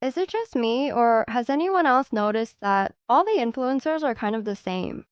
Is it just me, or has anyone else noticed that all the influencers are kind of the same?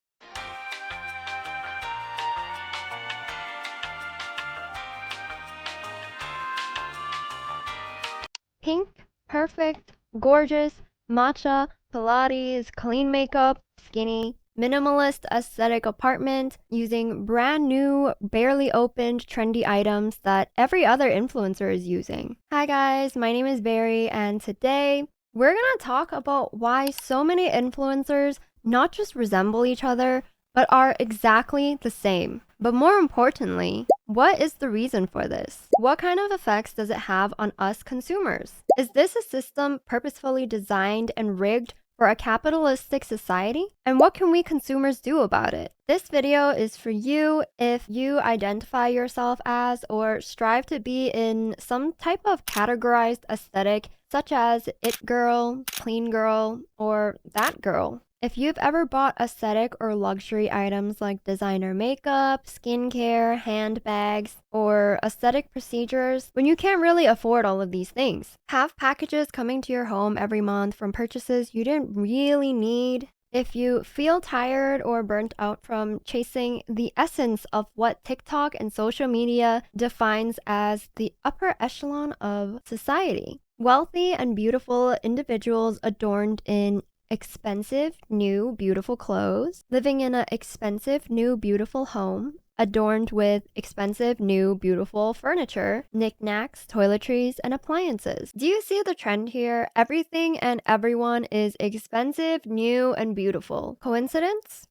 Pink, perfect, gorgeous, matcha, Pilates, clean makeup, skinny, minimalist aesthetic apartment, using brand new, barely opened, trendy items that every other influencer is using. Hi guys, my name is Barry, and today we're gonna talk about why so many influencers not just resemble each other, but are exactly the same. But more importantly, what is the reason for this? What kind of effects does it have on us consumers? Is this a system purposefully designed and rigged for a capitalistic society? And what can we consumers do about it? This video is for you if you identify yourself as or strive to be in some type of categorized aesthetic, such as it girl, clean girl, or that girl. If you've ever bought aesthetic or luxury items like designer makeup, skincare, handbags, or aesthetic procedures, when you can't really afford all of these things, have packages coming to your home every month from purchases you didn't really need, if you feel tired or burnt out from chasing the essence of what TikTok and social media defines as the upper echelon of society, wealthy and beautiful individuals adorned in expensive, new, beautiful clothes, living in an expensive, new, beautiful home, adorned with expensive, new, beautiful furniture, knickknacks, toiletries, and appliances. Do you see the trend here? Everything and everyone is expensive, new, and beautiful. Coincidence?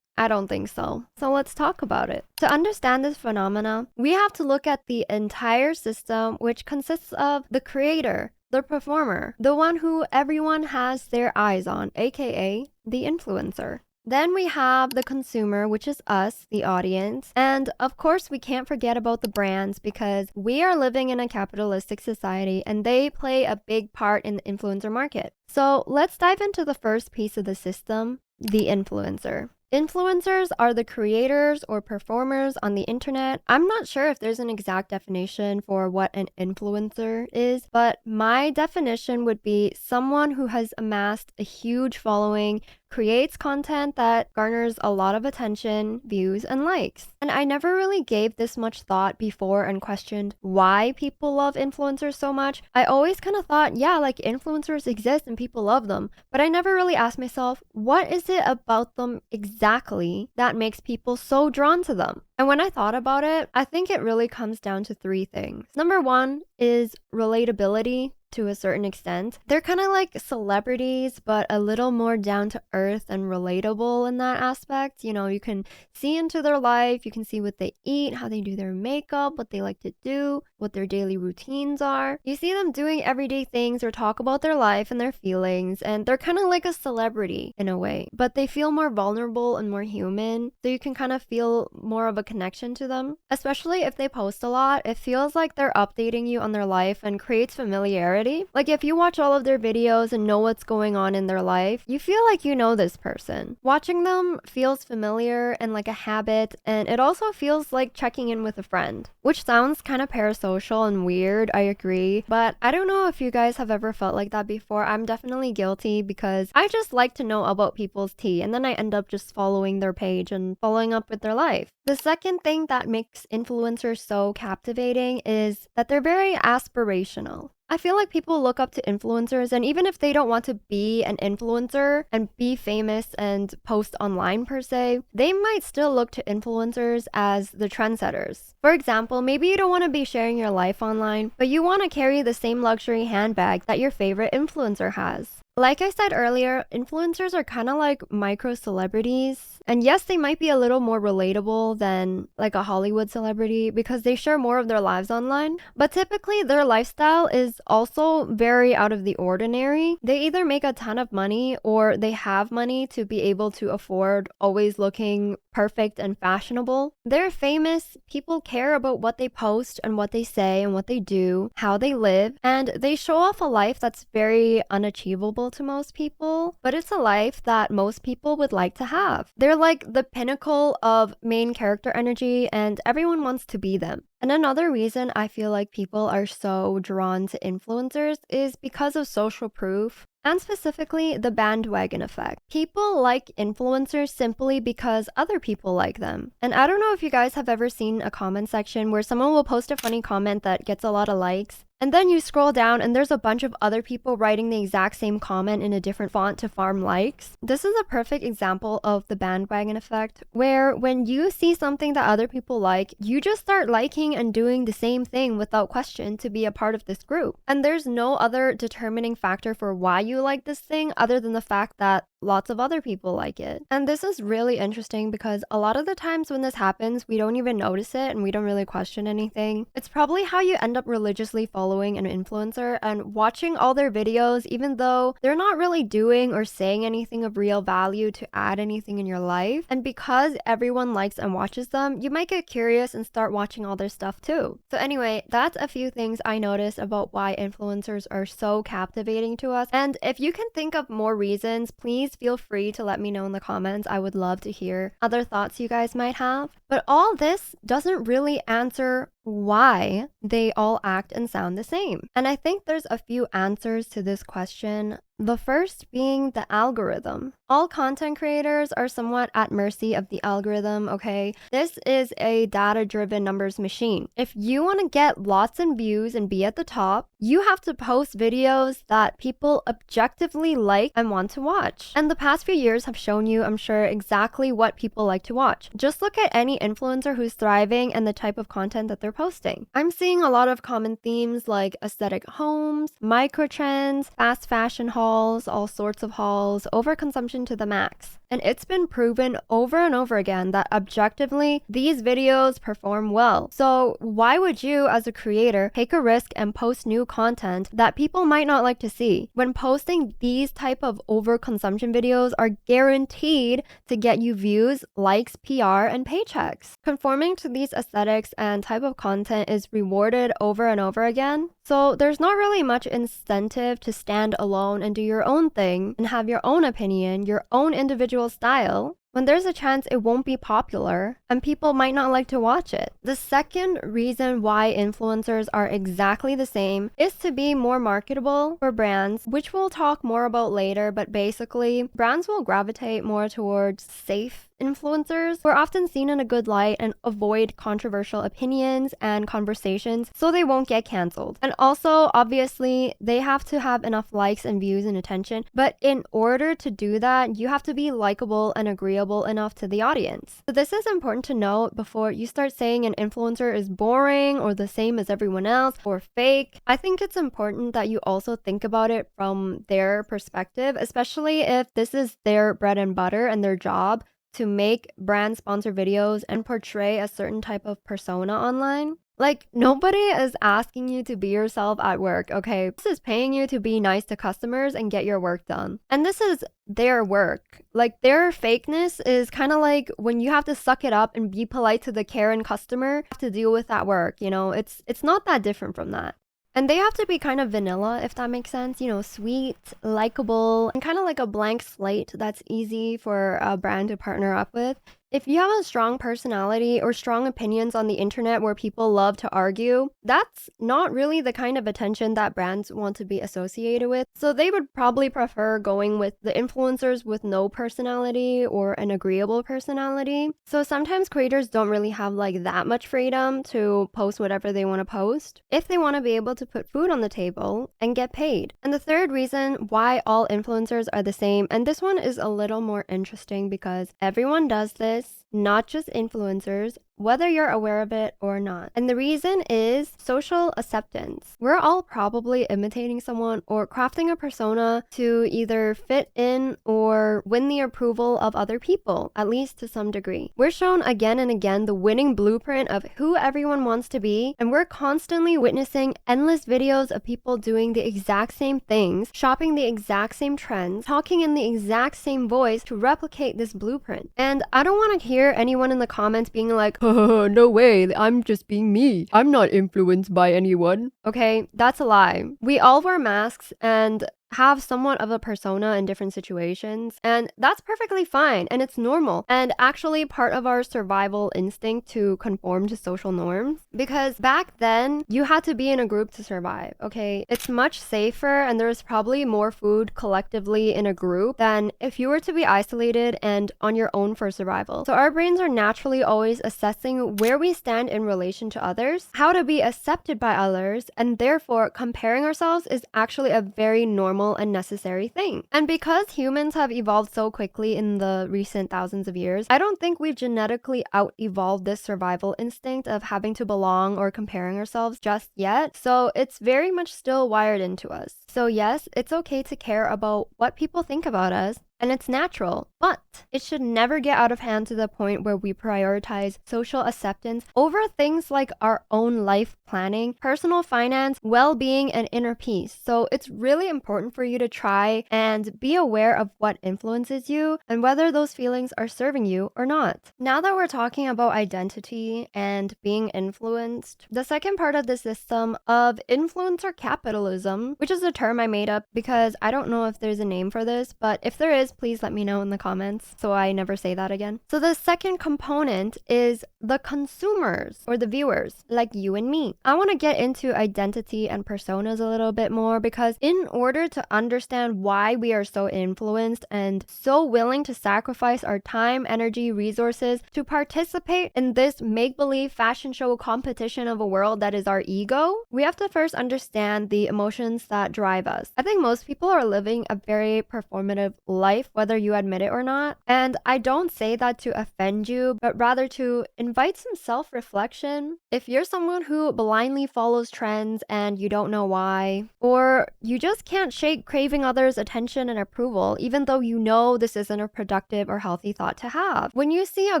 I don't think so. So let's talk about it. To understand this phenomena, we have to look at the entire system, which consists of the creator, the performer, the one who everyone has their eyes on, aka the influencer. Then we have the consumer, which is us, the audience. And of course, we can't forget about the brands because we are living in a capitalistic society and they play a big part in the influencer market. So let's dive into the first piece of the system, the influencer. Influencers are the creators or performers on the internet. I'm not sure if there's an exact definition for what an influencer is, but my definition would be someone who has amassed a huge following, creates content that garners a lot of attention, views, and likes. And I never really gave this much thought before and questioned why people love influencers so much. I always kind of thought, yeah, like influencers exist and people love them, but I never really asked myself, what is it about them exactly that makes people so drawn to them? And when I thought about it, I think it really comes down to three things. Number one is relatability. To a certain extent, they're kind of like celebrities, but a little more down to earth and relatable in that aspect. You know, you can see into their life, you can see what they eat, how they do their makeup, what they like to do, what their daily routines are. You see them doing everyday things or talk about their life and their feelings, and they're kind of like a celebrity in a way, but they feel more vulnerable and more human, so you can kind of feel more of a connection to them. Especially if they post a lot, it feels like they're updating you on their life and creates familiarity. Like if you watch all of their videos and know what's going on in their life, you feel like you know this person. Watching them feels familiar and like a habit, and it also feels like checking in with a friend, which sounds kind of parasocial and weird, I agree, but I don't know if you guys have ever felt like that before. I'm definitely guilty because I just like to know about people's tea, and then I end up just following their page and following up with their life. The second thing that makes influencers so captivating is that they're very aspirational. I feel like people look up to influencers, and even if they don't want to be an influencer and be famous and post online per se, they might still look to influencers as the trendsetters. For example, maybe you don't want to be sharing your life online, but you want to carry the same luxury handbag that your favorite influencer has. Like I said earlier, influencers are kind of like micro celebrities. And yes, they might be a little more relatable than like a Hollywood celebrity because they share more of their lives online. But typically, their lifestyle is also very out of the ordinary. They either make a ton of money or they have money to be able to afford always looking perfect and fashionable. They're famous. People care about what they post and what they say and what they do, how they live, and they show off a life that's very unachievable attainable to most people, but it's a life that most people would like to have. They're like the pinnacle of main character energy, and everyone wants to be them. And another reason I feel like people are so drawn to influencers is because of social proof, and specifically the bandwagon effect. People like influencers simply because other people like them. And I don't know if you guys have ever seen a comment section where someone will post a funny comment that gets a lot of likes, and then you scroll down and there's a bunch of other people writing the exact same comment in a different font to farm likes. This is a perfect example of the bandwagon effect, where when you see something that other people like, you just start liking and doing the same thing without question to be a part of this group. And there's no other determining factor for why you like this thing other than the fact that lots of other people like it. And this is really interesting because a lot of the times when this happens, we don't even notice it and we don't really question anything. It's probably how you end up religiously following an influencer and watching all their videos, even though they're not really doing or saying anything of real value to add anything in your life. And because everyone likes and watches them, you might get curious and start watching all their stuff too. So anyway, that's a few things I noticed about why influencers are so captivating to us. And if you can think of more reasons, please feel free to let me know in the comments. I would love to hear other thoughts you guys might have. But all this doesn't really answer why they all act and sound the same. And I think there's a few answers to this question. The first being the algorithm. All content creators are somewhat at mercy of the algorithm, okay? This is a data-driven numbers machine. If you want to get lots of views and be at the top, you have to post videos that people objectively like and want to watch. And the past few years have shown you, I'm sure, exactly what people like to watch. Just look at any influencer who's thriving and the type of content that they're posting. I'm seeing a lot of common themes like aesthetic homes, micro trends, fast fashion hauls, all sorts of hauls, overconsumption to the max. And it's been proven over and over again that objectively, these videos perform well. So why would you, as a creator, take a risk and post new content that people might not like to see, when posting these type of overconsumption videos are guaranteed to get you views, likes, PR, and paychecks? Conforming to these aesthetics and type of content is rewarded over and over again. So there's not really much incentive to stand alone and do your own thing and have your own opinion, your own individual style, when there's a chance it won't be popular and people might not like to watch it. The second reason why influencers are exactly the same is to be more marketable for brands, which we'll talk more about later, but basically, brands will gravitate more towards safe influencers who are often seen in a good light and avoid controversial opinions and conversations so they won't get canceled. And also, obviously, they have to have enough likes and views and attention, but in order to do that, you have to be likable and agreeable enough to the audience. So this is important to note before you start saying an influencer is boring or the same as everyone else or fake. I think it's important that you also think about it from their perspective, especially if this is their bread and butter and their job to make brand sponsor videos and portray a certain type of persona online. Like, nobody is asking you to be yourself at work, okay? This is paying you to be nice to customers and get your work done. And this is their work. Like, their fakeness is kind of like when you have to suck it up and be polite to the Karen customer, you have to deal with that work, you know? It's not that different from that. And they have to be kind of vanilla, if that makes sense. You know, sweet, likable, and kind of like a blank slate that's easy for a brand to partner up with. If you have a strong personality or strong opinions on the internet where people love to argue, that's not really the kind of attention that brands want to be associated with. So they would probably prefer going with the influencers with no personality or an agreeable personality. So sometimes creators don't really have like that much freedom to post whatever they want to post if they want to be able to put food on the table and get paid. And the third reason why all influencers are the same, and this one is a little more interesting because everyone does this, not just influencers, whether you're aware of it or not. And the reason is social acceptance. We're all probably imitating someone or crafting a persona to either fit in or win the approval of other people, at least to some degree. We're shown again and again the winning blueprint of who everyone wants to be, and we're constantly witnessing endless videos of people doing the exact same things, shopping the exact same trends, talking in the exact same voice to replicate this blueprint. And I don't want to hear anyone in the comments being like, no way, I'm just being me. I'm not influenced by anyone. Okay, that's a lie. We all wear masks, and have somewhat of a persona in different situations, and that's perfectly fine and it's normal and actually part of our survival instinct to conform to social norms, because back then you had to be in a group to survive. Okay, it's much safer and there's probably more food collectively in a group than if you were to be isolated and on your own for survival. So our brains are naturally always assessing where we stand in relation to others, how to be accepted by others, and therefore comparing ourselves is actually a very normal and necessary thing. And because humans have evolved so quickly in the recent thousands of years, I don't think we've genetically out-evolved this survival instinct of having to belong or comparing ourselves just yet. So it's very much still wired into us. So yes, it's okay to care about what people think about us, and it's natural, but it should never get out of hand to the point where we prioritize social acceptance over things like our own life planning, personal finance, well-being, and inner peace. So it's really important for you to try and be aware of what influences you and whether those feelings are serving you or not. Now that we're talking about identity and being influenced, the second part of the system of influencer capitalism, which is a term I made up because I don't know if there's a name for this, but if there is, please let me know in the comments so I never say that again. So the second component is the consumers or the viewers, like you and me. I want to get into identity and personas a little bit more because in order to understand why we are so influenced and so willing to sacrifice our time, energy, resources to participate in this make-believe fashion show competition of a world that is our ego, we have to first understand the emotions that drive us. I think most people are living a very performative life, whether you admit it or not. And I don't say that to offend you, but rather to invite some self-reflection. If you're someone who blindly follows trends and you don't know why, or you just can't shake craving others' attention and approval, even though you know this isn't a productive or healthy thought to have. When you see a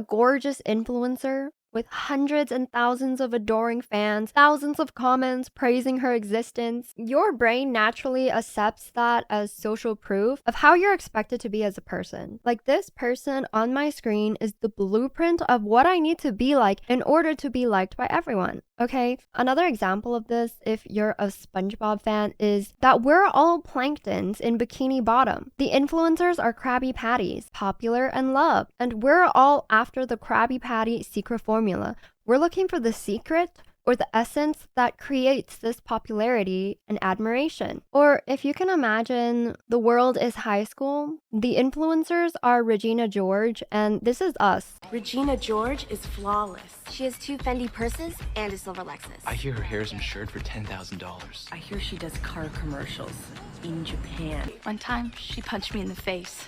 gorgeous influencer with hundreds and thousands of adoring fans, thousands of comments praising her existence, your brain naturally accepts that as social proof of how you're expected to be as a person. Like, this person on my screen is the blueprint of what I need to be like in order to be liked by everyone. Okay, another example of this, if you're a SpongeBob fan, is that we're all planktons in Bikini Bottom. The influencers are Krabby Patties, popular and loved, and we're all after the Krabby Patty secret formula. We're looking for the secret or the essence that creates this popularity and admiration. Or if you can imagine the world is high school, the influencers are Regina George, and this is us. Regina George is flawless. She has 2 Fendi purses and a silver Lexus. I hear her hair is insured for $10,000. I hear she does car commercials in Japan. One time, she punched me in the face.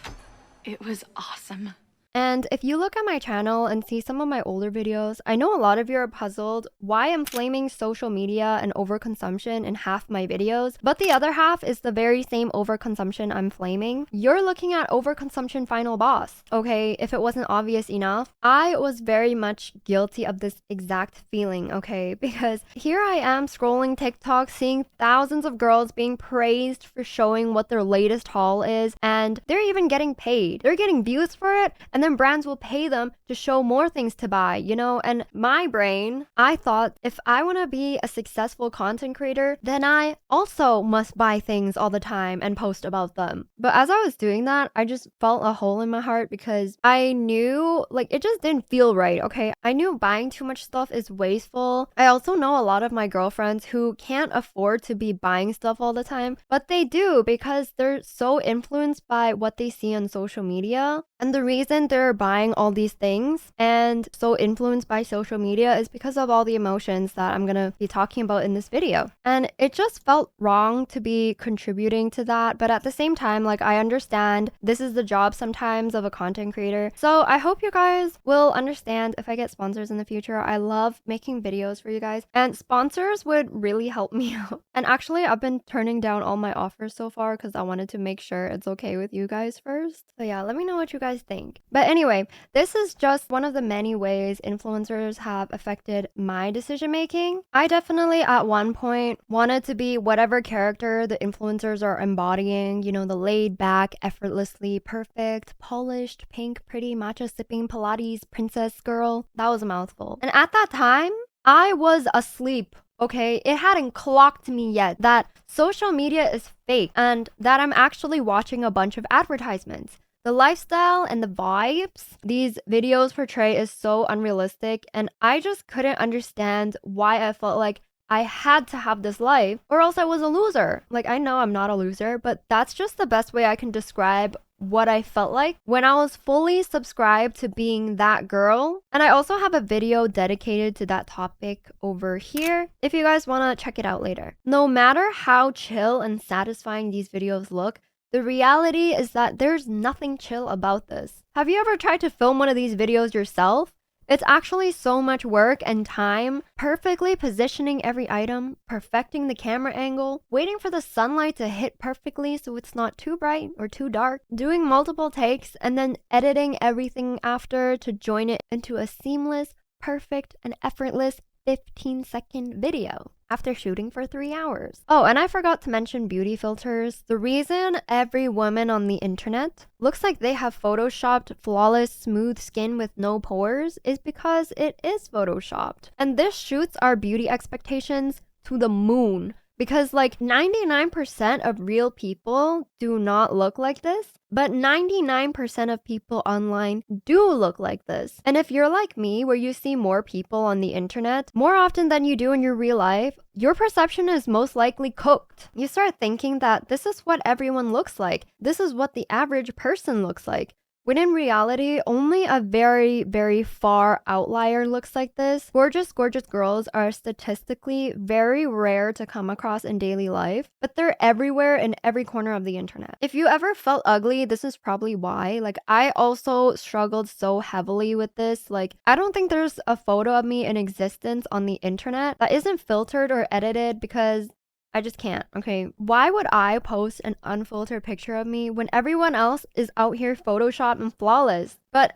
It was awesome. And if you look at my channel and see some of my older videos, I know a lot of you are puzzled why I'm flaming social media and overconsumption in half my videos, but the other half is the very same overconsumption I'm flaming. You're looking at overconsumption final boss, okay? If it wasn't obvious enough, I was very much guilty of this exact feeling, okay? Because here I am scrolling TikTok, seeing thousands of girls being praised for showing what their latest haul is, and they're even getting paid. They're getting views for it, and then brands will pay them to show more things to buy, you know? And my brain, I thought if I want to be a successful content creator, then I also must buy things all the time and post about them. But as I was doing that, I just felt a hole in my heart because I knew, like, it just didn't feel right, okay? I knew buying too much stuff is wasteful. I also know a lot of my girlfriends who can't afford to be buying stuff all the time, but they do because they're so influenced by what they see on social media. And the reason they're buying all these things and so influenced by social media is because of all the emotions that I'm gonna be talking about in this video. And it just felt wrong to be contributing to that, but at the same time, like, I understand this is the job sometimes of a content creator. So I hope you guys will understand if I get sponsors in the future. I love making videos for you guys, and sponsors would really help me out. And actually, I've been turning down all my offers so far because I wanted to make sure it's okay with you guys first. So yeah, let me know what you guys think. But anyway, this is just one of the many ways influencers have affected my decision making. I definitely at one point wanted to be whatever character the influencers are embodying, you know, the laid back, effortlessly perfect, polished, pink, pretty, matcha sipping Pilates princess girl. That was a mouthful. And at that time, I was asleep. okay? It hadn't clocked me yet that social media is fake and that I'm actually watching a bunch of advertisements. The lifestyle and the vibes these videos portray is so unrealistic, and I just couldn't understand why I felt like I had to have this life or else I was a loser. Like, I know I'm not a loser, but that's just the best way I can describe what I felt like when I was fully subscribed to being that girl. And I also have a video dedicated to that topic over here if you guys want to check it out later. No matter how chill and satisfying these videos look, the reality is that there's nothing chill about this. Have you ever tried to film one of these videos yourself? It's actually so much work and time, perfectly positioning every item, perfecting the camera angle, waiting for the sunlight to hit perfectly so it's not too bright or too dark, doing multiple takes, and then editing everything after to join it into a seamless, perfect, and effortless 15-second video after shooting for 3 hours. Oh, and I forgot to mention beauty filters. The reason every woman on the internet looks like they have photoshopped flawless smooth skin with no pores is because it is photoshopped. And this shoots our beauty expectations to the moon. Because like 99% of real people do not look like this, but 99% of people online do look like this. And if you're like me, where you see more people on the internet more often than you do in your real life, your perception is most likely cooked. You start thinking that this is what everyone looks like. This is what the average person looks like. When in reality, only a very, very far outlier looks like this. Gorgeous, gorgeous girls are statistically very rare to come across in daily life, but they're everywhere in every corner of the internet. If you ever felt ugly, this is probably why. Like, I also struggled so heavily with this. Like, I don't think there's a photo of me in existence on the internet that isn't filtered or edited because I just can't, okay? Why would I post an unfiltered picture of me when everyone else is out here Photoshop and flawless? But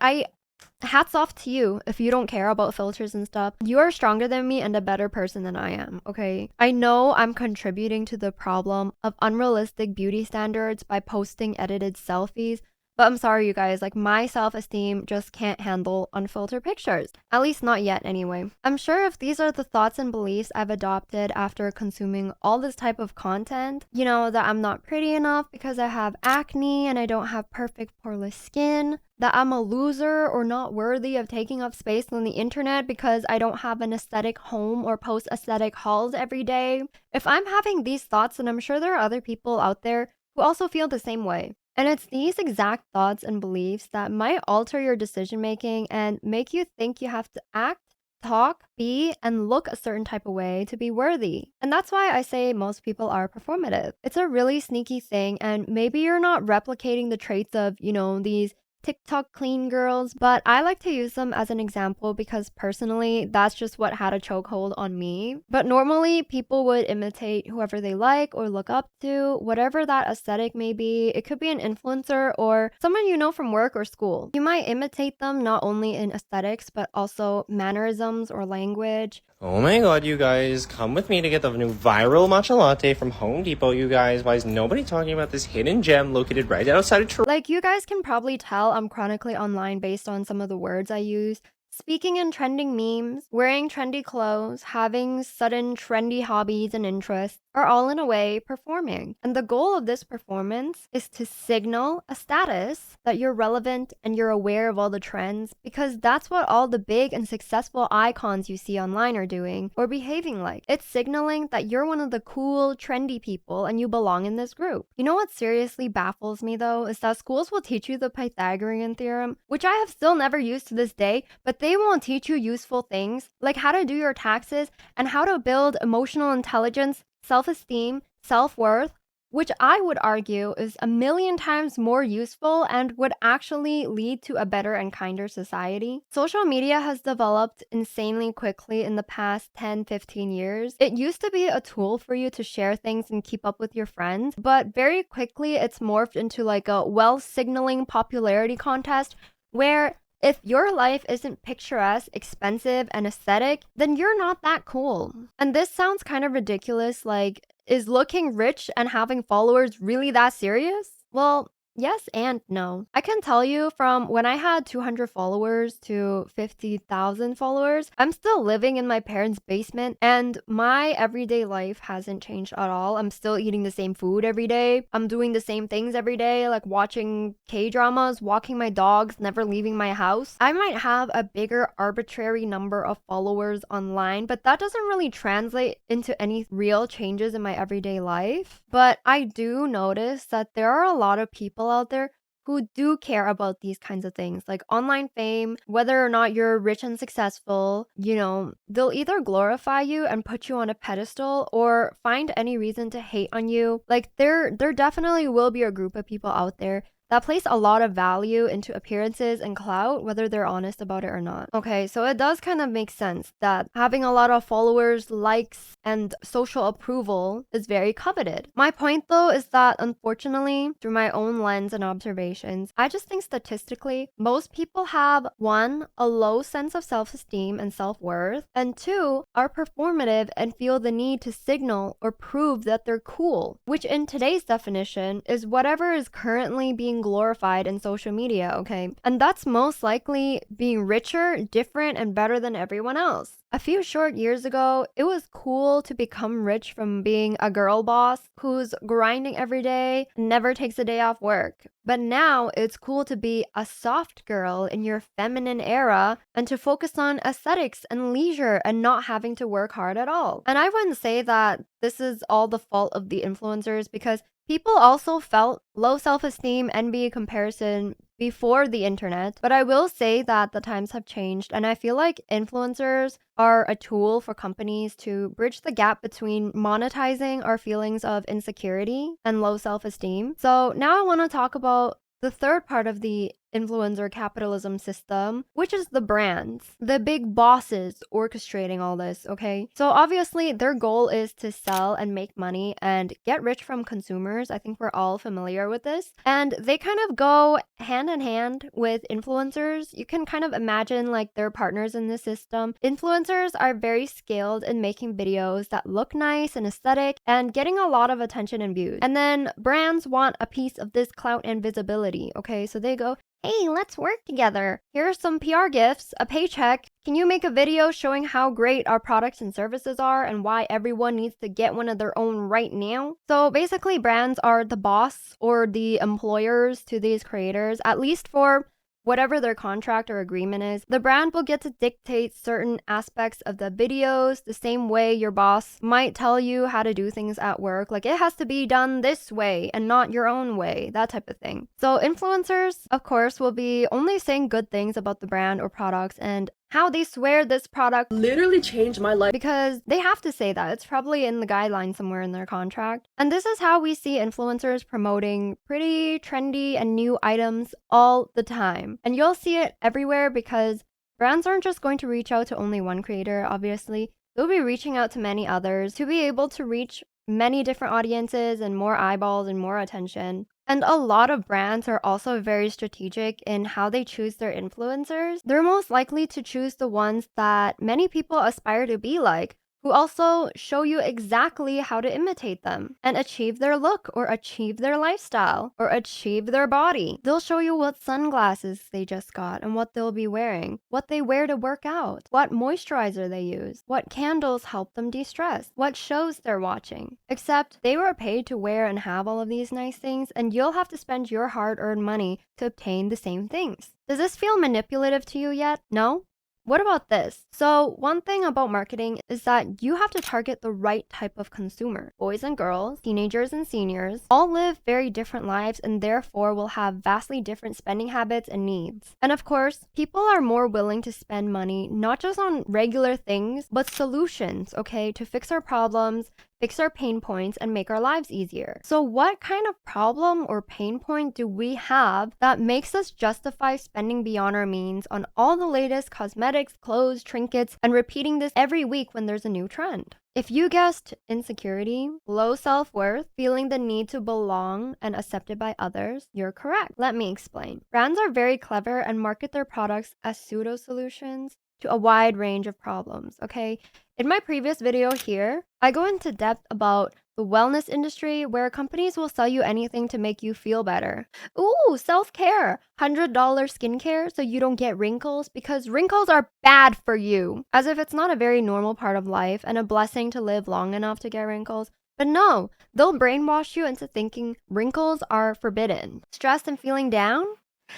hats off to you if you don't care about filters and stuff. You are stronger than me and a better person than I am, okay? I know I'm contributing to the problem of unrealistic beauty standards by posting edited selfies, but I'm sorry, you guys, like my self-esteem just can't handle unfiltered pictures. At least not yet, anyway. I'm sure if these are the thoughts and beliefs I've adopted after consuming all this type of content, you know, that I'm not pretty enough because I have acne and I don't have perfect poreless skin, that I'm a loser or not worthy of taking up space on the internet because I don't have an aesthetic home or post aesthetic hauls every day. If I'm having these thoughts, then I'm sure there are other people out there who also feel the same way. And it's these exact thoughts and beliefs that might alter your decision making and make you think you have to act, talk, be, and look a certain type of way to be worthy. And that's why I say most people are performative. It's a really sneaky thing, and maybe you're not replicating the traits of, you know, these TikTok clean girls, but I like to use them as an example because personally, that's just what had a chokehold on me. But normally, people would imitate whoever they like or look up to, whatever that aesthetic may be. It could be an influencer or someone you know from work or school. You might imitate them not only in aesthetics, but also mannerisms or language. Oh my god, you guys, come with me to get the new viral matcha latte from Home Depot, you guys. Why is nobody talking about this hidden gem located right outside of Toronto? Like, you guys can probably tell I'm chronically online based on some of the words I use. Speaking in trending memes, wearing trendy clothes, having sudden trendy hobbies and interests are all in a way performing. And the goal of this performance is to signal a status that you're relevant and you're aware of all the trends, because that's what all the big and successful icons you see online are doing or behaving like. It's signaling that you're one of the cool, trendy people and you belong in this group. You know what seriously baffles me though is that schools will teach you the Pythagorean theorem, which I have still never used to this day, but they won't teach you useful things like how to do your taxes and how to build emotional intelligence, self-esteem, self-worth, which I would argue is a million times more useful and would actually lead to a better and kinder society. Social media has developed insanely quickly in the past 10-15 years. It used to be a tool for you to share things and keep up with your friends, but very quickly it's morphed into like a well-signaling popularity contest where if your life isn't picturesque, expensive, and aesthetic, then you're not that cool. And this sounds kind of ridiculous, like, is looking rich and having followers really that serious? Well, Yes and no. I can tell you from when I had 200 followers to 50,000 followers, I'm still living in my parents' basement and my everyday life hasn't changed at all. I'm still eating the same food every day. I'm doing the same things every day, like watching K-dramas, walking my dogs, never leaving my house. I might have a bigger arbitrary number of followers online, but that doesn't really translate into any real changes in my everyday life. But I do notice that there are a lot of people out there who do care about these kinds of things, like online fame, whether or not you're rich and successful, they'll either glorify you and put you on a pedestal or find any reason to hate on you. Like there definitely will be a group of people out there that place a lot of value into appearances and clout, whether they're honest about it or not. Okay, so it does kind of make sense that having a lot of followers, likes, and social approval is very coveted. My point though is that unfortunately, through my own lens and observations, I just think statistically, most people have one, a low sense of self-esteem and self-worth, and two, are performative and feel the need to signal or prove that they're cool, which in today's definition is whatever is currently being glorified in social media, okay? And that's most likely being richer, different, and better than everyone else. A few short years ago, it was cool to become rich from being a girl boss who's grinding every day, never takes a day off work. But now it's cool to be a soft girl in your feminine era and to focus on aesthetics and leisure and not having to work hard at all. And I wouldn't say that this is all the fault of the influencers because people also felt low self-esteem, envy, comparison before the internet, but I will say that the times have changed and I feel like influencers are a tool for companies to bridge the gap between monetizing our feelings of insecurity and low self-esteem. So now I want to talk about the third part of the influencer capitalism system, which is the brands, the big bosses orchestrating all this, okay? So obviously their goal is to sell and make money and get rich from consumers. I think we're all familiar with this. And they kind of go hand in hand with influencers. You can kind of imagine like their partners in the system. Influencers are very skilled in making videos that look nice and aesthetic and getting a lot of attention and views. And then brands want a piece of this clout and visibility, okay? So they go, hey, let's work together. Here are some PR gifts, a paycheck. Can you make a video showing how great our products and services are and why everyone needs to get one of their own right now? So basically, brands are the boss or the employers to these creators, at least for whatever their contract or agreement is. The brand will get to dictate certain aspects of the videos the same way your boss might tell you how to do things at work. Like it has to be done this way and not your own way, that type of thing. So influencers, of course, will be only saying good things about the brand or products and how they swear this product literally changed my life because they have to say that. It's probably in the guidelines somewhere in their contract. And this is how we see influencers promoting pretty trendy and new items all the time. And you'll see it everywhere because brands aren't just going to reach out to only one creator, obviously. They'll be reaching out to many others to be able to reach many different audiences and more eyeballs and more attention. And a lot of brands are also very strategic in how they choose their influencers. They're most likely to choose the ones that many people aspire to be like, who also show you exactly how to imitate them and achieve their look or achieve their lifestyle or achieve their body. They'll show you what sunglasses they just got and what they'll be wearing, what they wear to work out, what moisturizer they use, what candles help them de-stress, what shows they're watching. Except they were paid to wear and have all of these nice things, and you'll have to spend your hard-earned money to obtain the same things. Does this feel manipulative to you yet? No? What about this? So one thing about marketing is that you have to target the right type of consumer. Boys and girls, teenagers and seniors, all live very different lives and therefore will have vastly different spending habits and needs. And of course, people are more willing to spend money not just on regular things, but solutions, okay, to fix our problems, fix our pain points, and make our lives easier. So what kind of problem or pain point do we have that makes us justify spending beyond our means on all the latest cosmetics, clothes, trinkets, and repeating this every week when there's a new trend? If you guessed insecurity, low self-worth, feeling the need to belong and accepted by others, you're correct. Let me explain. Brands are very clever and market their products as pseudo-solutions to a wide range of problems, okay? In my previous video here, I go into depth about The wellness industry, where companies will sell you anything to make you feel better. Ooh, self-care. $100 skincare so you don't get wrinkles because wrinkles are bad for you. As if it's not a very normal part of life and a blessing to live long enough to get wrinkles. But no, they'll brainwash you into thinking wrinkles are forbidden. Stressed and feeling down?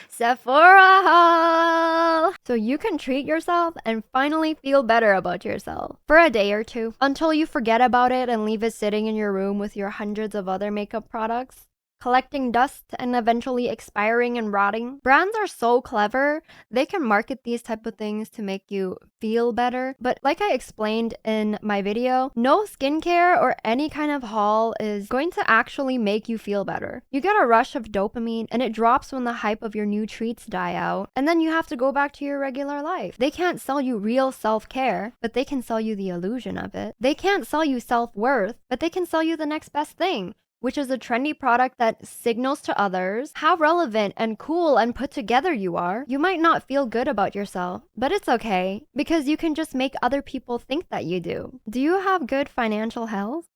Sephora haul! So you can treat yourself and finally feel better about yourself for a day or two until you forget about it and leave it sitting in your room with your hundreds of other makeup products, collecting dust and eventually expiring and rotting. Brands are so clever. They can market these type of things to make you feel better. But like I explained in my video, no skincare or any kind of haul is going to actually make you feel better. You get a rush of dopamine and it drops when the hype of your new treats die out. And then you have to go back to your regular life. They can't sell you real self-care, but they can sell you the illusion of it. They can't sell you self-worth, but they can sell you the next best thing, which is a trendy product that signals to others how relevant and cool and put together you are. You might not feel good about yourself, but it's okay because you can just make other people think that you do. Do you have good financial health?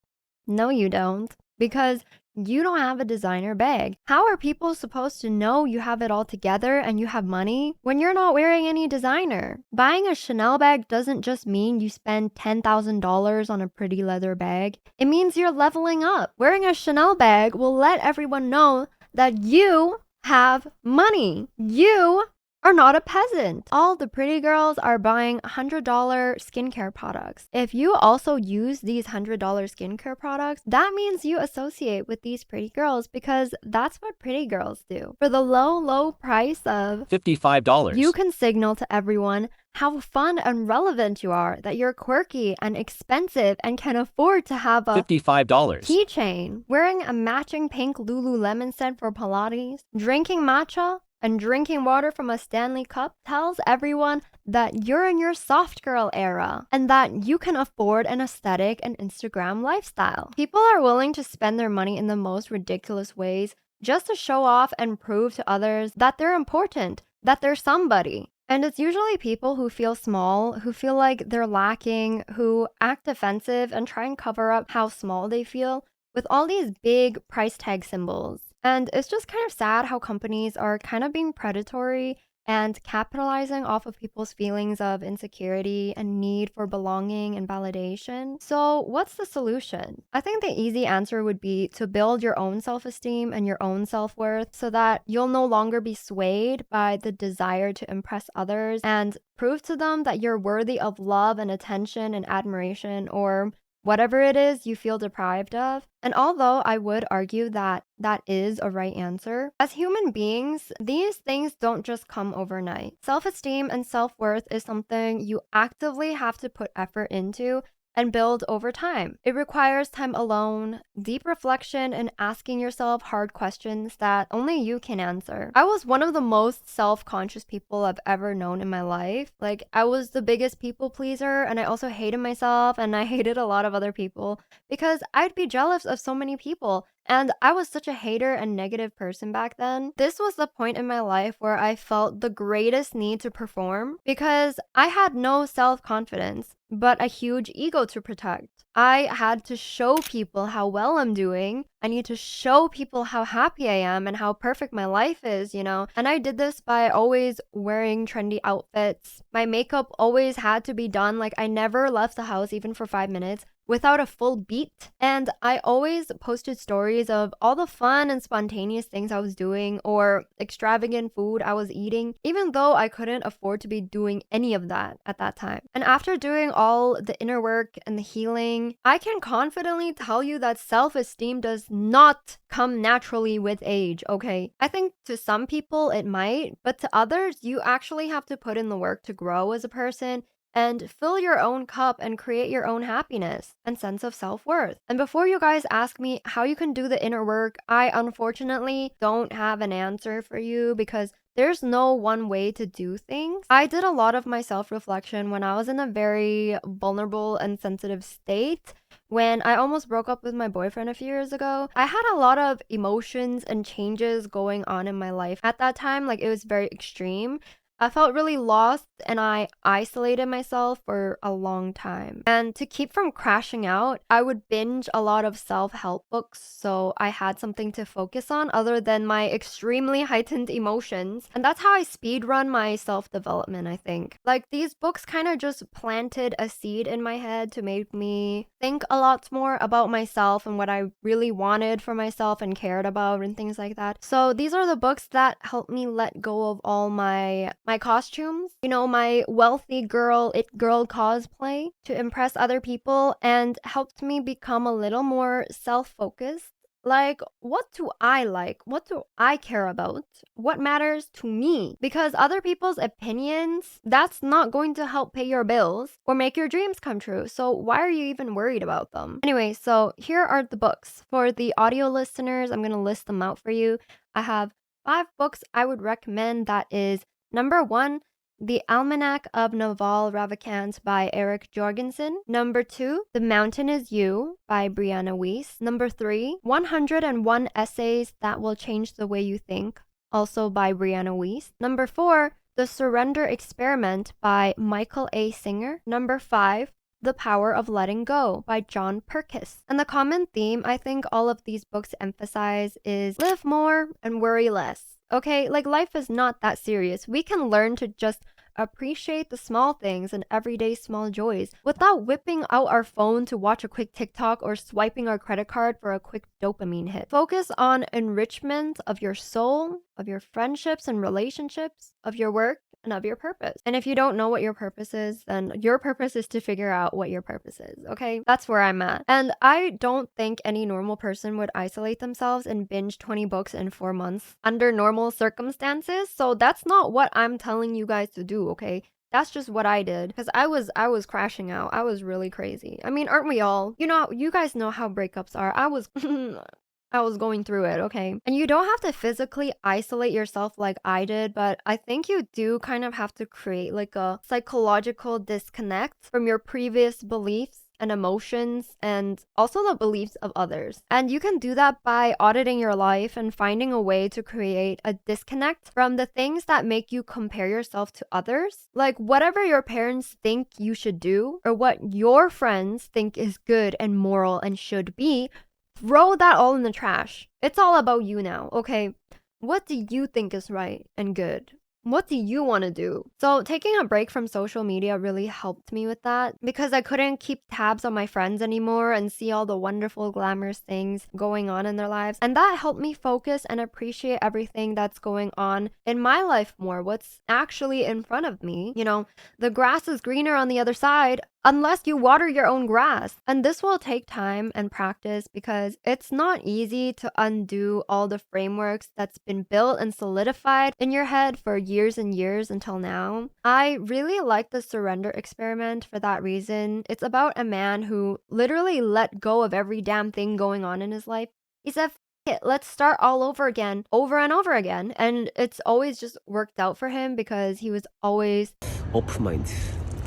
No, you don't, because you don't have a designer bag. How are people supposed to know you have it all together and you have money when you're not wearing any designer? Buying a Chanel bag doesn't just mean you spend $10,000 on a pretty leather bag. It means you're leveling up. Wearing a Chanel bag will let everyone know that you have money. You are not a peasant. All the pretty girls are buying $100 skincare products. If you also use these $100 skincare products, that means you associate with these pretty girls because that's what pretty girls do. For the low price of $55, you can signal to everyone how fun and relevant you are, that you're quirky and expensive and can afford to have a $55, keychain. Wearing a matching pink Lululemon set for Pilates, drinking matcha, and drinking water from a Stanley cup tells everyone that you're in your soft girl era and that you can afford an aesthetic and Instagram lifestyle. People are willing to spend their money in the most ridiculous ways just to show off and prove to others that they're important, that they're somebody. And it's usually people who feel small, who feel like they're lacking, who act defensive and try and cover up how small they feel with all these big price tag symbols. And it's just kind of sad how companies are kind of being predatory and capitalizing off of people's feelings of insecurity and need for belonging and validation. So what's the solution? I think the easy answer would be to build your own self-esteem and your own self-worth so that you'll no longer be swayed by the desire to impress others and prove to them that you're worthy of love and attention and admiration or whatever it is you feel deprived of. And although I would argue that that is a right answer, as human beings, these things don't just come overnight. Self-esteem and self-worth is something you actively have to put effort into and build over time. It requires time alone, deep reflection, and asking yourself hard questions that only you can answer. I was one of the most self-conscious people I've ever known in my life. Like, I was the biggest people pleaser, and I also hated myself, and I hated a lot of other people because I'd be jealous of so many people. And I was such a hater and negative person back then. This was the point in my life where I felt the greatest need to perform because I had no self-confidence, but a huge ego to protect. I had to show people how well I'm doing. I need to show people how happy I am and how perfect my life is, you know? And I did this by always wearing trendy outfits. My makeup always had to be done. Like, I never left the house even for 5 minutes without a full beat. And I always posted stories of all the fun and spontaneous things I was doing or extravagant food I was eating, even though I couldn't afford to be doing any of that at that time. And after doing all the inner work and the healing, I can confidently tell you that self-esteem does not come naturally with age, okay? I think to some people it might, but to others, you actually have to put in the work to grow as a person and fill your own cup and create your own happiness and sense of self-worth. And before you guys ask me how you can do the inner work, I unfortunately don't have an answer for you because there's no one way to do things. I did a lot of my self-reflection when I was in a very vulnerable and sensitive state. When I almost broke up with my boyfriend a few years ago, I had a lot of emotions and changes going on in my life at that time. Like, it was very extreme. I felt really lost and I isolated myself for a long time. And to keep from crashing out, I would binge a lot of self-help books so I had something to focus on other than my extremely heightened emotions. And that's how I speedrun my self-development, I think. Like, these books kind of just planted a seed in my head to make me think a lot more about myself and what I really wanted for myself and cared about and things like that. So these are the books that helped me let go of all my costumes, you know, my wealthy girl, it girl cosplay to impress other people, and helped me become a little more self-focused. Like, what do I like? What do I care about? What matters to me? Because other people's opinions, that's not going to help pay your bills or make your dreams come true. So why are you even worried about them? Anyway, so here are the books. For the audio listeners, I'm going to list them out for you. I have 5 books I would recommend. That is number 1, The Almanac of Naval Ravikant by Eric Jorgensen. Number 2, The Mountain Is You by Brianna Weiss. Number 3, 101 Essays That Will Change the Way You Think, also by Brianna Weiss. Number 4, The Surrender Experiment by Michael A. Singer. Number 5, The Power of Letting Go by John Perkis. And the common theme I think all of these books emphasize is live more and worry less. Okay, like, life is not that serious. We can learn to just appreciate the small things and everyday small joys without whipping out our phone to watch a quick TikTok or swiping our credit card for a quick dopamine hit. Focus on enrichment of your soul, of your friendships and relationships, of your work, and of your purpose. And if you don't know what your purpose is, then your purpose is to figure out what your purpose is, okay? That's where I'm at. And I don't think any normal person would isolate themselves and binge 20 books in 4 months under normal circumstances. So that's not what I'm telling you guys to do, okay? That's just what I did, because I was crashing out. I was really crazy. I mean, aren't we all? You know, you guys know how breakups are. I was going through it, okay? And you don't have to physically isolate yourself like I did, but I think you do kind of have to create like a psychological disconnect from your previous beliefs and emotions and also the beliefs of others. And you can do that by auditing your life and finding a way to create a disconnect from the things that make you compare yourself to others. Like, whatever your parents think you should do or what your friends think is good and moral and should be, throw that all in the trash. It's all about you now, okay? What do you think is right and good? What do you want to do? So taking a break from social media really helped me with that, because I couldn't keep tabs on my friends anymore and see all the wonderful glamorous things going on in their lives. And that helped me focus and appreciate everything that's going on in my life more, what's actually in front of me. You know, the grass is greener on the other side unless you water your own grass. And this will take time and practice, because it's not easy to undo all the frameworks that's been built and solidified in your head for years and years until now. I really like the surrender experiment for that reason. It's about a man who literally let go of every damn thing going on in his life. He said, it, let's start all over again, over and over again. And it's always just worked out for him because he was always open-minded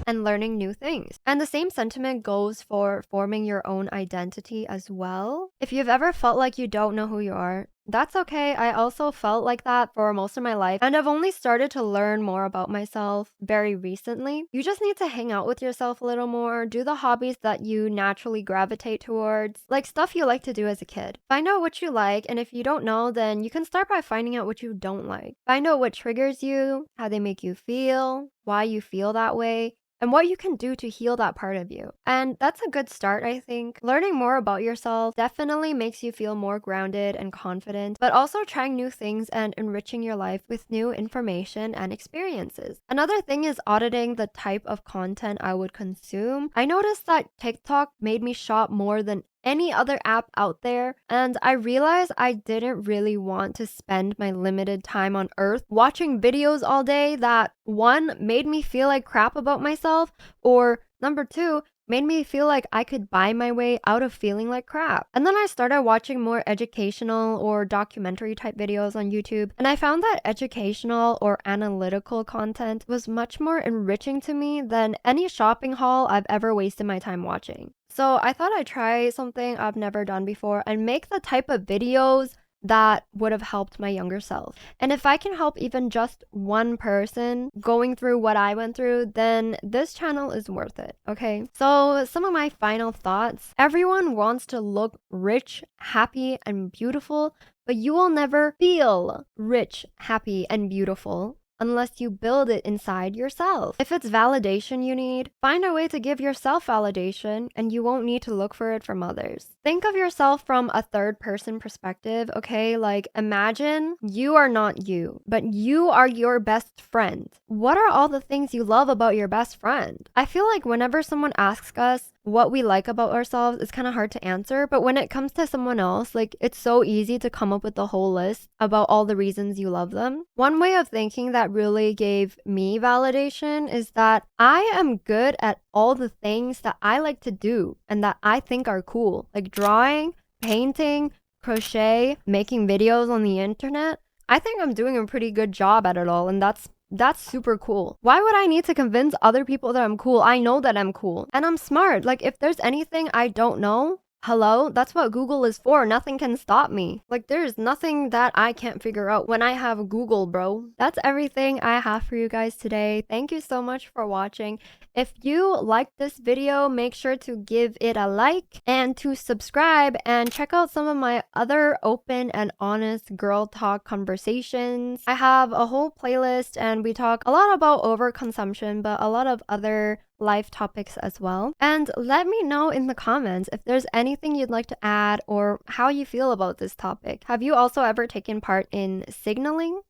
and learning new things. And the same sentiment goes for forming your own identity as well. If you've ever felt like you don't know who you are, that's okay. I also felt like that for most of my life, and I've only started to learn more about myself very recently. You just need to hang out with yourself a little more, do the hobbies that you naturally gravitate towards, like stuff you like to do as a kid. Find out what you like, and if you don't know, then you can start by finding out what you don't like. Find out what triggers you, how they make you feel, why you feel that way, and what you can do to heal that part of you. And that's a good start, I think. Learning more about yourself definitely makes you feel more grounded and confident, but also trying new things and enriching your life with new information and experiences. Another thing is auditing the type of content I would consume. I noticed that TikTok made me shop more than any other app out there, and I realized I didn't really want to spend my limited time on earth watching videos all day that, one, made me feel like crap about myself, or number 2, made me feel like I could buy my way out of feeling like crap. And then I started watching more educational or documentary type videos on YouTube, and I found that educational or analytical content was much more enriching to me than any shopping haul I've ever wasted my time watching. So I thought I'd try something I've never done before and make the type of videos that would have helped my younger self. And if I can help even just one person going through what I went through, then this channel is worth it, okay? So some of my final thoughts. Everyone wants to look rich, happy, and beautiful, but you will never feel rich, happy, and beautiful unless you build it inside yourself. If it's validation you need, find a way to give yourself validation and you won't need to look for it from others. Think of yourself from a third person perspective, okay? Like imagine you are not you, but you are your best friend. What are all the things you love about your best friend? I feel like whenever someone asks us what we like about ourselves, it's kind of hard to answer, but when it comes to someone else, like it's so easy to come up with the whole list about all the reasons you love them. One way of thinking that really gave me validation is that I am good at all the things that I like to do and that I think are cool, like drawing, painting, crochet, making videos on the internet. I think I'm doing a pretty good job at it all, and that's super cool. Why would I need to convince other people that I'm cool? I know that I'm cool and I'm smart. Like if there's anything I don't know, hello, that's what Google is for. Nothing can stop me. Like there's nothing that I can't figure out when I have Google, bro. That's everything I have for you guys today. Thank you so much for watching. If you liked this video, make sure to give it a like and to subscribe and check out some of my other open and honest girl talk conversations. I have a whole playlist and we talk a lot about overconsumption, but a lot of other life topics as well. And let me know in the comments if there's anything you'd like to add or how you feel about this topic. Have you also ever taken part in signaling?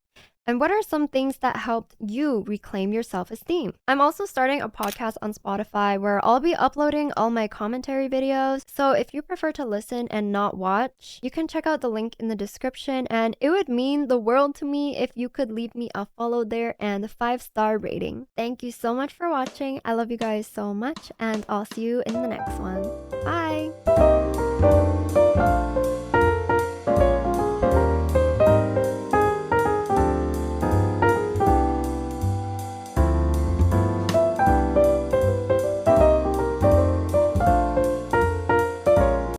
And what are some things that helped you reclaim your self-esteem? I'm also starting a podcast on Spotify where I'll be uploading all my commentary videos. So if you prefer to listen and not watch, you can check out the link in the description, and it would mean the world to me if you could leave me a follow there and a 5-star rating. Thank you so much for watching. I love you guys so much, and I'll see you in the next one. Bye!